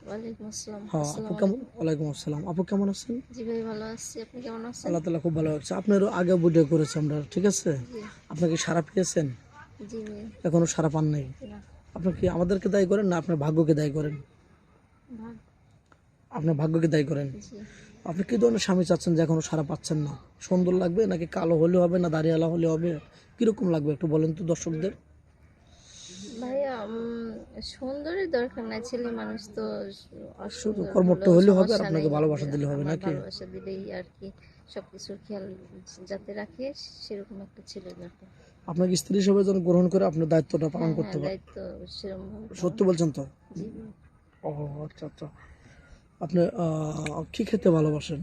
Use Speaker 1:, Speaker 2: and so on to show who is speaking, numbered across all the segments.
Speaker 1: ওয়ালাইকুম আসসালাম।
Speaker 2: হ্যাঁ আপু
Speaker 1: আসসালামু
Speaker 2: কেমন,
Speaker 1: আলাইকুম।
Speaker 2: ওয়ালাইকুম আসসালাম। আপু কেমন আছেন?
Speaker 1: জি ভাই, ভালো আছি। আপনি কেমন আছেন?
Speaker 2: আল্লাহ তাআলা খুব ভালো আছে। আপনারও আগে ভিডিও করেছি আমরা, ঠিক আছে?
Speaker 1: জি।
Speaker 2: আপনাকে সাড়া পেয়েছেন?
Speaker 1: জি ভাই।
Speaker 2: এখনো সাড়া পান নাই?
Speaker 1: না।
Speaker 2: আপনি কি আমাদেরকে দায়ী করেন না আপনার ভাগ্যকে দায়ী করেন?
Speaker 1: ভাগ।
Speaker 2: আপনার ভাগ্যকে দায়ী করেন।
Speaker 1: জি।
Speaker 2: আপনি কি ধরনের স্বামী চাচ্ছেন যে এখনো সাড়া পাচ্ছেন না? সুন্দর লাগবে নাকি কালো হলে হবে না দাড়িওয়ালা হলে হবে? কিরকম লাগবে একটু বলেন তো দর্শকদের।
Speaker 1: ভাইয়া সুন্দরের দরকার নাই, ছেলে মানুষ তো
Speaker 2: শুধু
Speaker 1: অসুন্দর
Speaker 2: কর্মঠ
Speaker 1: হলেও
Speaker 2: হলে হবে আর
Speaker 1: সমস্যা
Speaker 2: আপনাকে
Speaker 1: নেই।
Speaker 2: ভালোবাসা দিলে হবে
Speaker 1: আমার
Speaker 2: নাকি?
Speaker 1: ভালোবাসা দিলেই আর কি, সবকিছুর খেয়াল যাতে রাখে সেরকম একটা ছেলে দরকার।
Speaker 2: আপনাকে স্ত্রী হিসেবে যেন গ্রহণ করে আপনার দায়িত্বটা পালন
Speaker 1: হ্যাঁ হ্যাঁ,
Speaker 2: করতে পারে।
Speaker 1: দায়িত্ব সেরকম ভাবে
Speaker 2: সত্যি বলছেন তো?
Speaker 1: জি ভাই।
Speaker 2: ও আচ্ছা আচ্ছা। আপনি কি খেতে ভালোবাসেন?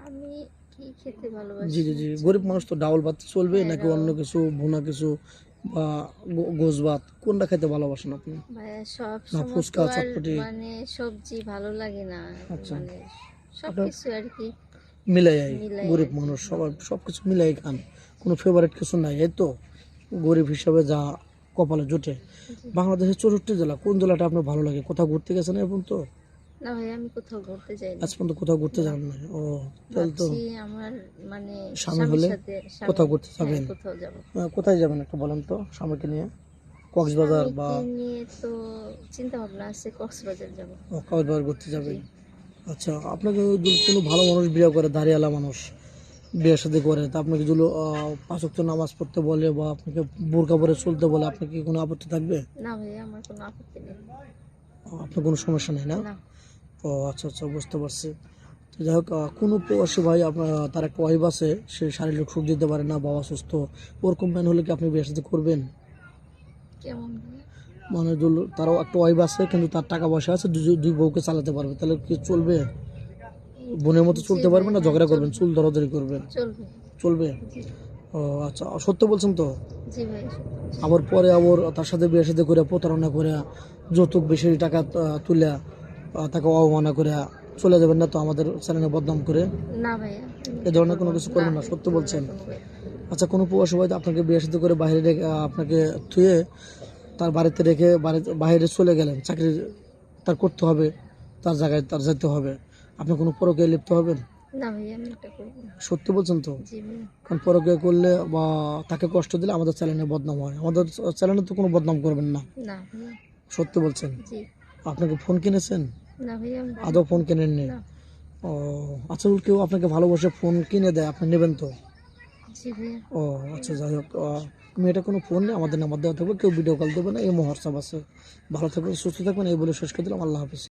Speaker 1: আমি কি খেতে
Speaker 2: জি জি
Speaker 1: ভালোবাসি?
Speaker 2: জি, গরিব মানুষ তো ডাউল ভাত চলবে
Speaker 1: হ্যাঁ,
Speaker 2: নাকি অন্য কিছু, ভুনা কিছু বা গোস ভাত, কোনটা খেতে ভালোবাসেন আপনি?
Speaker 1: ভাইয়া সব
Speaker 2: না
Speaker 1: সময় তো
Speaker 2: ফুচকা
Speaker 1: আর
Speaker 2: চটপটি?
Speaker 1: সবজি ভালো লাগে না,
Speaker 2: আচ্ছা,
Speaker 1: মানে
Speaker 2: আপনার
Speaker 1: সবকিছু আর কি
Speaker 2: মিলাই,
Speaker 1: মিলাই
Speaker 2: গরিব
Speaker 1: আর কি।
Speaker 2: মানুষ সবার সবকিছু মিলাই খান, কোনো ফেভারিট কিছু নাই, এই তো গরিব হিসাবে যা কপালে জোটে।
Speaker 1: জি।
Speaker 2: বাংলাদেশের 64 জেলা, কোন জেলাটা আপনার ভালো লাগে? কোথাও ঘুরতে গেছেন এখন তো?
Speaker 1: না ভাই, আমি কোথাও ঘুরতে যাইনি।
Speaker 2: আজ পর্যন্ত কোথাও ঘুরতে
Speaker 1: না,
Speaker 2: যান না? ও, তাহলে তো
Speaker 1: ভাবছি আমার মানে
Speaker 2: স্বামী
Speaker 1: স্বামীর
Speaker 2: হলে
Speaker 1: সাথে
Speaker 2: কোথাও ঘুরতে
Speaker 1: হ্যাঁ,
Speaker 2: যাবেন?
Speaker 1: কোথাও যাব।
Speaker 2: কোথায় যাবেন একটু বলেন তো স্বামীকে নিয়ে? কক্সবাজার বা
Speaker 1: স্বামীকে নিয়ে তো চিন্তা ভাবনা আছে, কক্সবাজার যাব।
Speaker 2: কক্সবাজার ঘুরতে
Speaker 1: জি।
Speaker 2: যাবেন? আচ্ছা, আপনাকে যদি কোনো ভালো মানুষ বিয়ে করে, দাড়িওয়ালা মানুষ বিয়ে শাদী করে, তা আপনাকে যদি 5 ওয়াক্ত নামাজ পড়তে বলে বা আপনাকে বোরকা পরে চলতে বলে, আপনার কি কোনো আপত্তি থাকবে?
Speaker 1: না ভাই, আমার কোনো আপত্তি নেই।
Speaker 2: আপনার কোনো সমস্যা নেই না?
Speaker 1: না।
Speaker 2: ও আচ্ছা আচ্ছা, বুঝতে পারছি। তো যাই হোক, কোনো প্রবাসী ভাই আপনার তার একটা ওয়াইফ আছে, সে শারীরিক সুখ দিতে পারে না, বাবা সুস্থ, ওরকম ম্যান হলে কি আপনি বিয়ে শাদী করবেন?
Speaker 1: কেমন ভাই?
Speaker 2: মানে তারও একটা ওয়াইফ আছে কিন্তু তার টাকা পয়সা আছে, দুই বউকে চালাতে পারবে, তাহলে কি চলবে? বোনের মতো
Speaker 1: জি
Speaker 2: চলতে
Speaker 1: ভাই,
Speaker 2: পারবেন না
Speaker 1: হ্যাঁ
Speaker 2: ঝগড়া করবেন,
Speaker 1: চলবে।
Speaker 2: চুল ধরাধরি করবেন?
Speaker 1: চলবে।
Speaker 2: চলবে?
Speaker 1: জি।
Speaker 2: ও আচ্ছা, সত্য বলছেন তো?
Speaker 1: জি ভাই।
Speaker 2: আবার পরে আবার তার সাথে বিয়ে সাথে করে প্রতারণা করে যৌতুক বেশি টাকা তুলে তাকে অবমাননা করে চলে যাবেন না তো আমাদের চ্যানেলে বদনাম করে?
Speaker 1: না ভাইয়া,
Speaker 2: এ ধরনের কোনো কিছু করবেন না,
Speaker 1: এই
Speaker 2: সত্য বলছেন?
Speaker 1: ধরনের কোনো ব্যাপার।
Speaker 2: আচ্ছা, কোনো প্রবাসী ভাই আপনাকে বিয়ে সাথে করে বাইরে রেখে আপনাকে থুয়ে তার বাড়িতে রেখে বাইরে চলে গেলেন, চাকরি তার করতে হবে, তার জায়গায় তার যেতে হবে, আপনি কোনো পরকীয়ায় লিপ্ত হবেন?
Speaker 1: না ভাইয়া, আমি এটা করবো না।
Speaker 2: সত্যি বলছেন তো?
Speaker 1: জি ভাইয়া।
Speaker 2: কারণ পরকীয়া করলে বা তাকে কষ্ট দিলে আমাদের চ্যানেলে বদনাম হয়, আমাদের চ্যানেলে তো কোনো বদনাম করবেন না।
Speaker 1: না ভাইয়া।
Speaker 2: সত্যি বলছেন?
Speaker 1: জি।
Speaker 2: আপনাকে ফোন কিনেছেন?
Speaker 1: না ভাইয়া, আমি
Speaker 2: আদৌ ফোন কেনেননি?
Speaker 1: না।
Speaker 2: ও আচ্ছা, কেউ আপনাকে ভালোবাসে ফোন কিনে দেয়, আপনি নেবেন তো?
Speaker 1: জি ভাইয়া।
Speaker 2: ও আচ্ছা, যাই হোক, মেয়েটা কোনো ফোন নেই, আমাদের নাম্বার দেওয়া থাকবে, কেউ ভিডিও কল দেবে না, এই হোয়াটসঅ্যাপ আছে। ভালো থাকবেন, সুস্থ থাকবেন, এই বলে শেষ করে দিলাম। আল্লাহ হাফিজ।